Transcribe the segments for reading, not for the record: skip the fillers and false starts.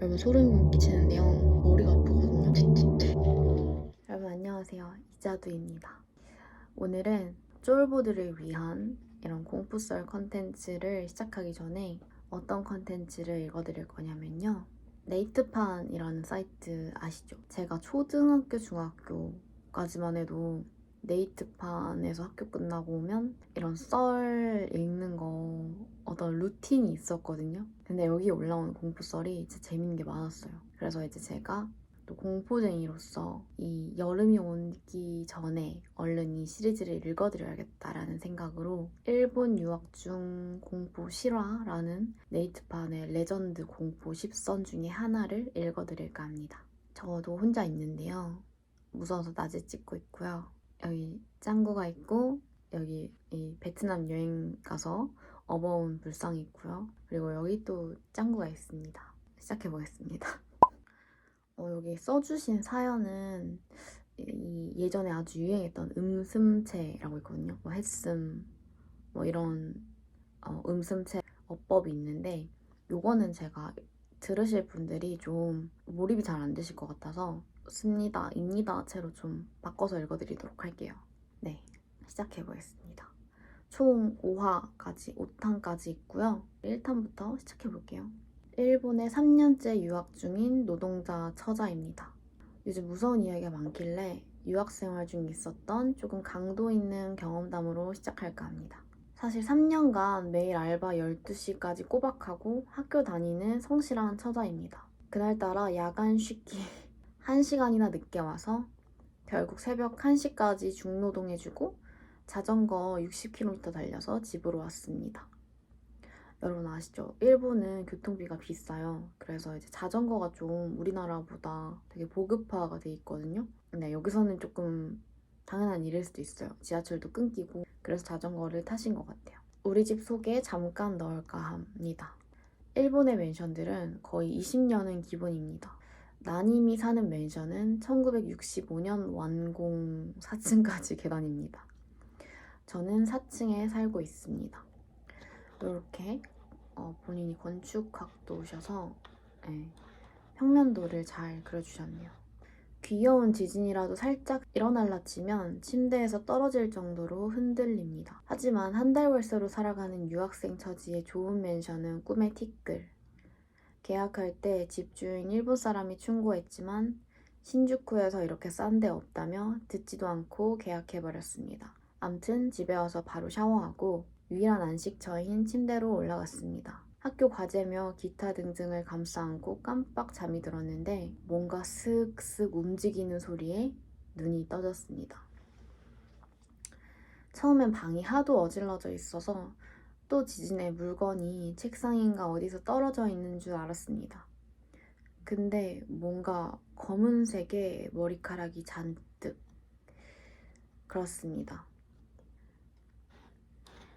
여러분 소름 끼치는데요. 머리가 아프거든요. 여러분 안녕하세요. 이자두입니다. 오늘은 쫄보들을 위한 이런 공포썰 컨텐츠를 시작하기 전에 어떤 컨텐츠를 읽어드릴 거냐면요. 네이트판이라는 사이트 아시죠? 제가 초등학교, 중학교까지만 해도 네이트판에서 학교 끝나고 오면 이런 썰 읽는 거 어떤 루틴이 있었거든요. 근데 여기 올라오는 공포썰이 진짜 재밌는 게 많았어요. 그래서 이제 제가 또 공포쟁이로서 이 여름이 오기 전에 얼른 이 시리즈를 읽어드려야겠다라는 생각으로 일본 유학 중 공포 실화라는 네이트판의 레전드 공포 10선 중에 하나를 읽어드릴까 합니다. 저도 혼자 있는데요. 무서워서 낮에 찍고 있고요. 여기 짱구가 있고 여기 이 베트남 여행 가서 업어온 불상이 있고요. 그리고 여기 또 짱구가 있습니다. 시작해보겠습니다. 여기 써주신 사연은 이 예전에 아주 유행했던 음슴체라고 있거든요. 뭐 햇슴 뭐 이런 음슴체 어법이 있는데 요거는 제가 들으실 분들이 좀 몰입이 잘 안 되실 것 같아서 씁니다, 입니다 채로 좀 바꿔서 읽어드리도록 할게요. 네, 시작해보겠습니다. 총 5탄까지 있고요. 1탄부터 시작해볼게요. 일본에 3년째 유학 중인 노동자 처자입니다. 요즘 무서운 이야기가 많길래 유학생활 중 있었던 조금 강도 있는 경험담으로 시작할까 합니다. 사실 3년간 매일 알바 12시까지 꼬박하고 학교 다니는 성실한 처자입니다. 그날따라 야간 쉬기 1시간이나 늦게 와서 결국 새벽 1시까지 중노동해주고 자전거 60km 달려서 집으로 왔습니다. 여러분 아시죠? 일본은 교통비가 비싸요. 그래서 이제 자전거가 좀 우리나라보다 되게 보급화가 돼 있거든요. 근데 여기서는 조금 당연한 일일 수도 있어요. 지하철도 끊기고. 그래서 자전거를 타신 것 같아요. 우리 집 소개 잠깐 넣을까 합니다. 일본의 맨션들은 거의 20년은 기본입니다. 나님이 사는 맨션은 1965년 완공 4층까지 계단입니다. 저는 4층에 살고 있습니다. 이렇게 본인이 건축학도셔서 네, 평면도를 잘 그려주셨네요. 귀여운 지진이라도 살짝 일어날라 치면 침대에서 떨어질 정도로 흔들립니다. 하지만 한 달 월세로 살아가는 유학생 처지의 좋은 맨션은 꿈의 티끌. 계약할 때 집주인 일본 사람이 충고했지만 신주쿠에서 이렇게 싼 데 없다며 듣지도 않고 계약해버렸습니다. 암튼 집에 와서 바로 샤워하고 유일한 안식처인 침대로 올라갔습니다. 학교 과제며 기타 등등을 감싸 안고 깜빡 잠이 들었는데 뭔가 슥슥 움직이는 소리에 눈이 떠졌습니다. 처음엔 방이 하도 어질러져 있어서 또 지진에 물건이 책상인가 어디서 떨어져 있는 줄 알았습니다. 근데 뭔가 검은색의 머리카락이 잔뜩. 그렇습니다.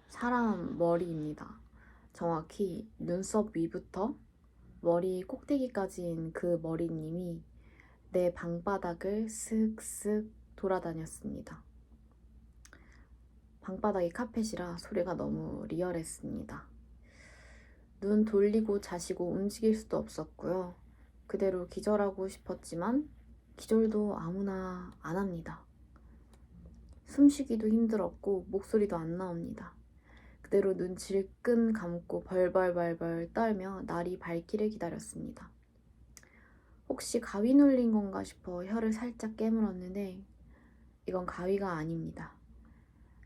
사람 머리입니다. 정확히 눈썹 위부터 머리 꼭대기까지인 그 머리님이 내 방바닥을 슥슥 돌아다녔습니다. 방바닥이 카펫이라 소리가 너무 리얼했습니다. 눈 돌리고 자시고 움직일 수도 없었고요. 그대로 기절하고 싶었지만 기절도 아무나 안 합니다. 숨쉬기도 힘들었고 목소리도 안 나옵니다. 그대로 눈 질끈 감고 벌벌벌벌 떨며 날이 밝기를 기다렸습니다. 혹시 가위 눌린 건가 싶어 혀를 살짝 깨물었는데 이건 가위가 아닙니다.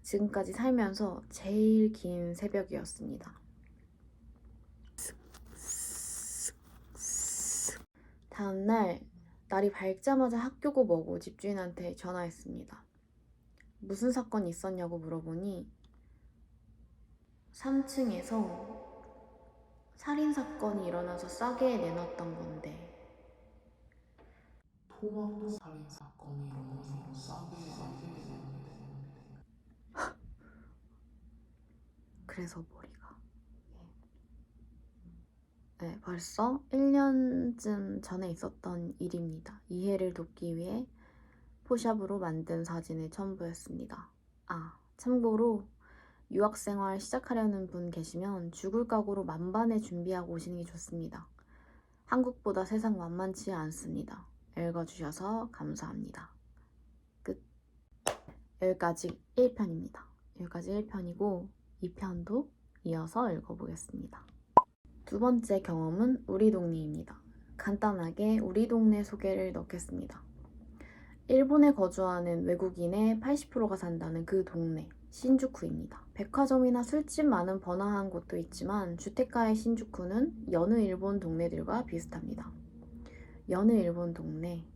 지금까지 살면서 제일 긴 새벽이었습니다. 다음날 날이 밝자마자 학교고 뭐고 집주인한테 전화했습니다. 무슨 사건이 있었냐고 물어보니 3층에서 살인사건이 일어나서 싸게 내놨던 건데 토막 살인 사건이 일어나서 싸게 그래서 머리가 네, 벌써 1년쯤 전에 있었던 일입니다. 이해를 돕기 위해 포샵으로 만든 사진을 첨부했습니다. 참고로 유학생활 시작하려는 분 계시면 죽을 각오로 만반의 준비하고 오시는 게 좋습니다. 한국보다 세상 만만치 않습니다. 읽어주셔서 감사합니다. 끝. 여기까지 1편입니다. 여기까지 1편이고 2편도 이어서 읽어보겠습니다. 두 번째 경험은 우리 동네입니다. 간단하게 우리 동네 소개를 넣겠습니다. 일본에 거주하는 외국인의 80%가 산다는 그 동네, 신주쿠입니다. 백화점이나 술집 많은 번화한 곳도 있지만 주택가의 신주쿠는 여느 일본 동네들과 비슷합니다. 여느 일본 동네,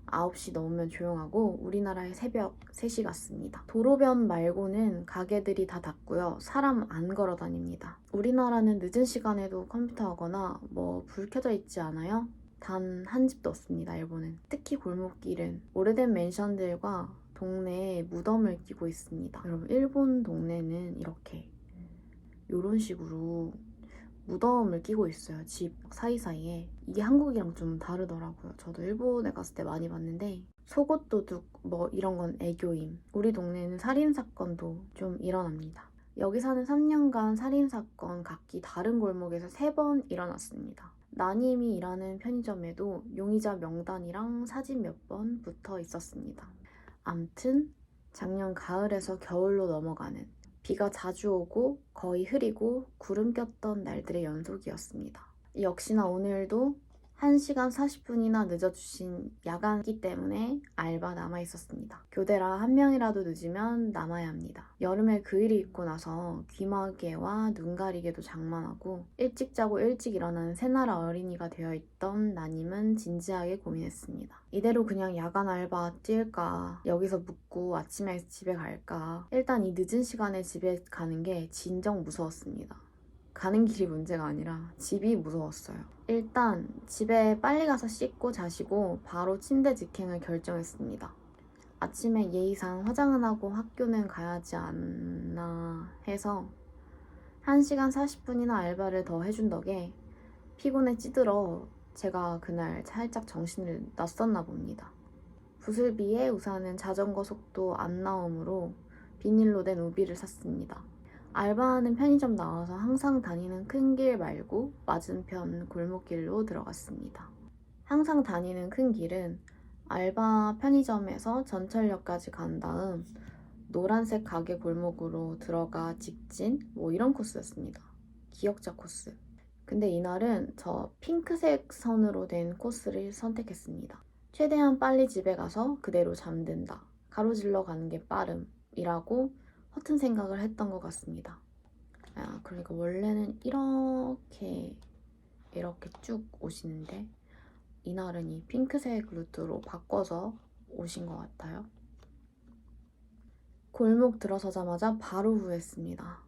9시 넘으면 조용하고 우리나라의 새벽 3시 같습니다. 도로변 말고는 가게들이 다 닫고요. 사람 안 걸어 다닙니다. 우리나라는 늦은 시간에도 컴퓨터 하거나 불 켜져 있지 않아요? 단 한 집도 없습니다. 일본은. 특히 골목길은 오래된 맨션들과 동네에 무덤을 끼고 있습니다. 여러분, 일본 동네는 이렇게 이런 식으로 무덤을 끼고 있어요. 집 사이사이에. 이게 한국이랑 좀 다르더라고요. 저도 일본에 갔을 때 많이 봤는데 속옷도둑 이런 건 애교임. 우리 동네는 살인사건도 좀 일어납니다. 여기 사는 3년간 살인사건 각기 다른 골목에서 3번 일어났습니다. 나님이 일하는 편의점에도 용의자 명단이랑 사진 몇 번 붙어 있었습니다. 암튼 작년 가을에서 겨울로 넘어가는 비가 자주 오고 거의 흐리고 구름 꼈던 날들의 연속이었습니다. 역시나 오늘도 1시간 40분이나 늦어주신 야간이기 때문에 알바 남아있었습니다. 교대라 한 명이라도 늦으면 남아야 합니다. 여름에 그 일이 있고 나서 귀마개와 눈가리개도 장만하고 일찍 자고 일찍 일어나는 새나라 어린이가 되어있던 나님은 진지하게 고민했습니다. 이대로 그냥 야간 알바 뛸까? 여기서 묵고 아침에 집에 갈까? 일단 이 늦은 시간에 집에 가는 게 진정 무서웠습니다. 가는 길이 문제가 아니라 집이 무서웠어요. 일단 집에 빨리 가서 씻고 자시고 바로 침대 직행을 결정했습니다. 아침에 예의상 화장은 하고 학교는 가야지 않나 해서 1시간 40분이나 알바를 더 해준 덕에 피곤에 찌들어 제가 그날 살짝 정신을 놨었나 봅니다. 부슬비에 우산은 자전거 속도 안 나오므로 비닐로 된 우비를 샀습니다. 알바하는 편의점 나와서 항상 다니는 큰 길 말고 맞은편 골목길로 들어갔습니다. 항상 다니는 큰 길은 알바 편의점에서 전철역까지 간 다음 노란색 가게 골목으로 들어가 직진 이런 코스였습니다. 기역자 코스. 근데 이날은 저 핑크색 선으로 된 코스를 선택했습니다. 최대한 빨리 집에 가서 그대로 잠든다. 가로질러 가는 게 빠름이라고 허튼 생각을 했던 것 같습니다. 그러니까 원래는 이렇게 쭉 오시는데 이날은 이 핑크색 루트로 바꿔서 오신 것 같아요. 골목 들어서자마자 바로 후회했습니다.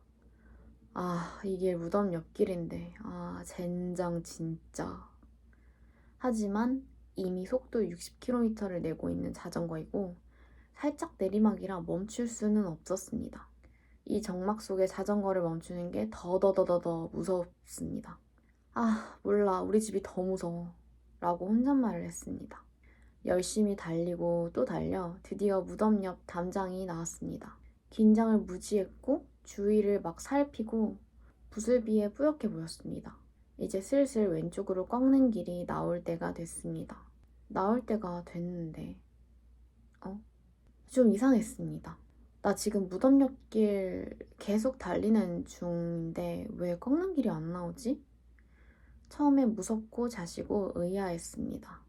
이게 무덤 옆길인데 젠장 진짜. 하지만 이미 속도 60km를 내고 있는 자전거이고 살짝 내리막이라 멈출 수는 없었습니다. 이 정막 속에 자전거를 멈추는 게 더더더더 무섭습니다. 몰라, 우리 집이 더 무서워 라고 혼잣말을 했습니다. 열심히 달리고 또 달려 드디어 무덤 옆 담장이 나왔습니다. 긴장을 무지했고 주위를 막 살피고 부슬비에 뿌옇게 보였습니다. 이제 슬슬 왼쪽으로 꺾는 길이 나올 때가 됐습니다. 나올 때가 됐는데 좀 이상했습니다. 나 지금 무덤 옆길 계속 달리는 중인데 왜 꺾는 길이 안 나오지? 처음에 무섭고 자시고 의아했습니다.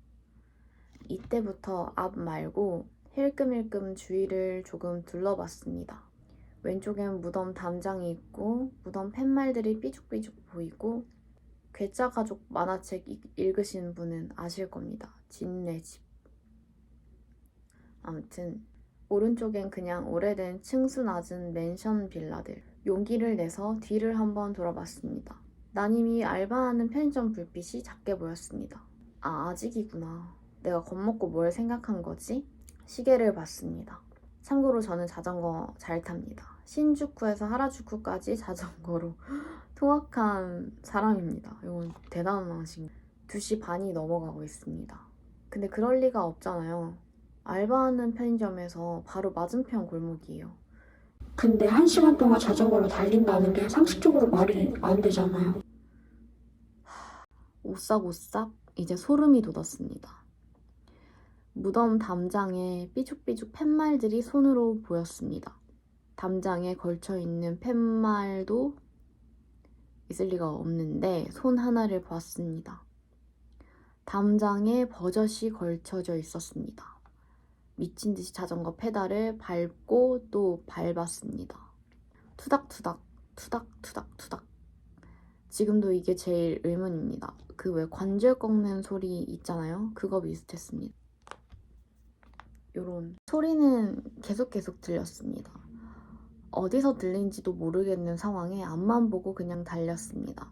이때부터 앞 말고 힐끔힐끔 주위를 조금 둘러봤습니다. 왼쪽엔 무덤 담장이 있고 무덤 팻말들이 삐죽삐죽 보이고 괴짜 가족 만화책 읽으신 분은 아실 겁니다. 진네 집. 아무튼 오른쪽엔 그냥 오래된 층수 낮은 맨션 빌라들. 용기를 내서 뒤를 한번 돌아봤습니다. 나님이 알바하는 편의점 불빛이 작게 보였습니다. 아직이구나. 내가 겁먹고 뭘 생각한 거지? 시계를 봤습니다. 참고로 저는 자전거 잘 탑니다. 신주쿠에서 하라주쿠까지 자전거로 통학한 사람입니다. 이건 대단하신 2시 반이 넘어가고 있습니다. 근데 그럴 리가 없잖아요. 알바하는 편의점에서 바로 맞은편 골목이에요. 근데 1시간 동안 자전거로 달린다는 게 상식적으로 말이 안 되잖아요. 오싹오싹 이제 소름이 돋았습니다. 무덤 담장에 삐죽삐죽 팻말들이 손으로 보였습니다. 담장에 걸쳐있는 팻말도 있을 리가 없는데 손 하나를 보았습니다. 담장에 버젓이 걸쳐져 있었습니다. 미친 듯이 자전거 페달을 밟고 또 밟았습니다. 투닥투닥, 투닥투닥투닥. 지금도 이게 제일 의문입니다. 그 왜 관절 꺾는 소리 있잖아요. 그거 비슷했습니다. 요런 소리는 계속 들렸습니다. 어디서 들린지도 모르겠는 상황에 앞만 보고 그냥 달렸습니다.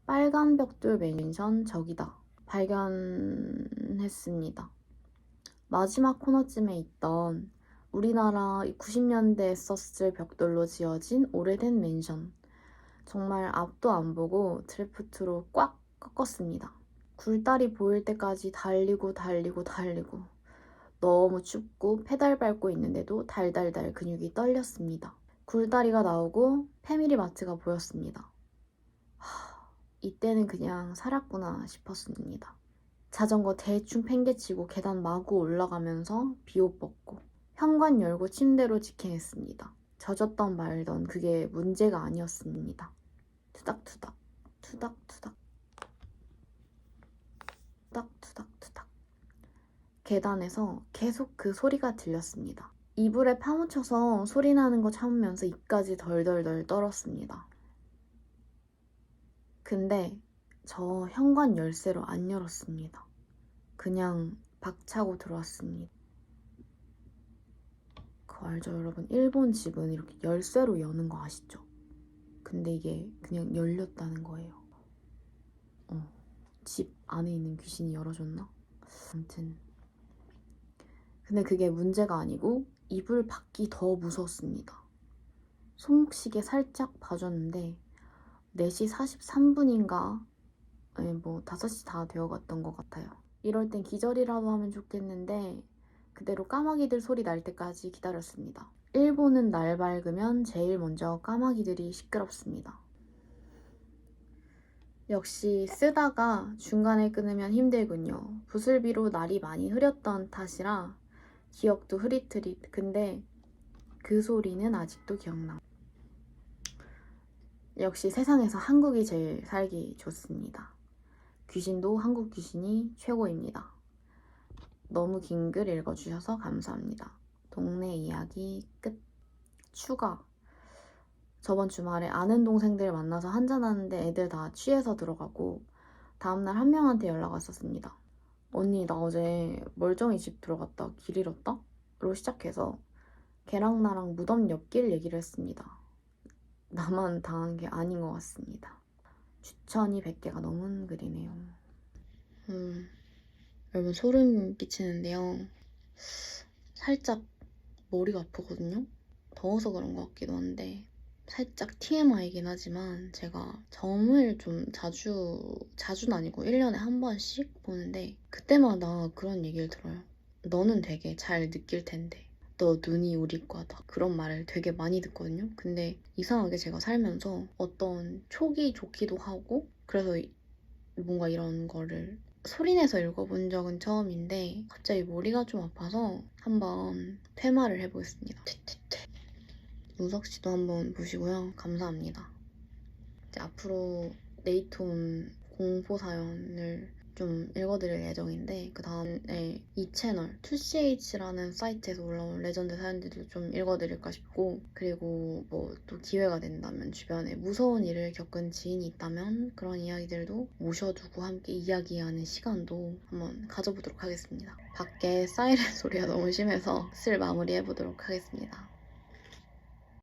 빨간 벽돌 맨션 저기다 발견했습니다. 마지막 코너쯤에 있던 우리나라 90년대에 썼을 벽돌로 지어진 오래된 맨션. 정말 앞도 안 보고 드래프트로 꽉 꺾었습니다. 굴다리 보일 때까지 달리고 너무 춥고 페달 밟고 있는데도 달달달 근육이 떨렸습니다. 굴다리가 나오고 패밀리마트가 보였습니다. 이때는 그냥 살았구나 싶었습니다. 자전거 대충 팽개치고 계단 마구 올라가면서 비옷 벗고 현관 열고 침대로 직행했습니다. 젖었던 말던 그게 문제가 아니었습니다. 투닥투닥, 투닥투닥, 투닥투닥. 계단에서 계속 그 소리가 들렸습니다. 이불에 파묻혀서 소리 나는 거 참으면서 입까지 덜덜덜 떨었습니다. 근데 저 현관 열쇠로 안 열었습니다. 그냥 박차고 들어왔습니다. 그거 알죠, 여러분? 일본 집은 이렇게 열쇠로 여는 거 아시죠? 근데 이게 그냥 열렸다는 거예요. 집 안에 있는 귀신이 열어줬나? 아무튼 근데 그게 문제가 아니고 이불 밖이 더 무서웠습니다. 손목시계 살짝 봐줬는데 4시 43분인가? 뭐 5시 다 되어갔던 것 같아요. 이럴 땐 기절이라도 하면 좋겠는데 그대로 까마귀들 소리 날 때까지 기다렸습니다. 일본은 날 밝으면 제일 먼저 까마귀들이 시끄럽습니다. 역시 쓰다가 중간에 끊으면 힘들군요. 부슬비로 날이 많이 흐렸던 탓이라 기억도 흐릿흐릿. 근데 그 소리는 아직도 기억나. 역시 세상에서 한국이 제일 살기 좋습니다. 귀신도 한국 귀신이 최고입니다. 너무 긴 글 읽어주셔서 감사합니다. 동네 이야기 끝. 추가. 저번 주말에 아는 동생들 만나서 한잔하는데 애들 다 취해서 들어가고 다음날 한 명한테 연락 왔었습니다. 언니 나 어제 멀쩡히 집 들어갔다 길 잃었다? 로 시작해서 걔랑 나랑 무덤 옆길 얘기를 했습니다. 나만 당한 게 아닌 것 같습니다. 추천이 100개가 넘은 글이네요. 여러분 소름 끼치는데요. 살짝 머리가 아프거든요. 더워서 그런 것 같기도 한데 살짝 TMI이긴 하지만 제가 점을 좀 자주는 아니고 1년에 한 번씩 보는데 그때마다 그런 얘기를 들어요. 너는 되게 잘 느낄 텐데 너 눈이 우리 과다. 그런 말을 되게 많이 듣거든요. 근데 이상하게 제가 살면서 어떤 촉이 좋기도 하고 그래서 뭔가 이런 거를 소리내서 읽어본 적은 처음인데 갑자기 머리가 좀 아파서 한번 퇴마를 해보겠습니다. 우석 씨도 한번 보시고요. 감사합니다. 이제 앞으로 네이톤 공포 사연을 좀 읽어드릴 예정인데 그 다음에 이 채널 2CH라는 사이트에서 올라온 레전드 사연들도 좀 읽어드릴까 싶고 그리고 뭐 또 기회가 된다면 주변에 무서운 일을 겪은 지인이 있다면 그런 이야기들도 모셔두고 함께 이야기하는 시간도 한번 가져보도록 하겠습니다. 밖에 사이렌 소리가 너무 심해서 슬 마무리해보도록 하겠습니다.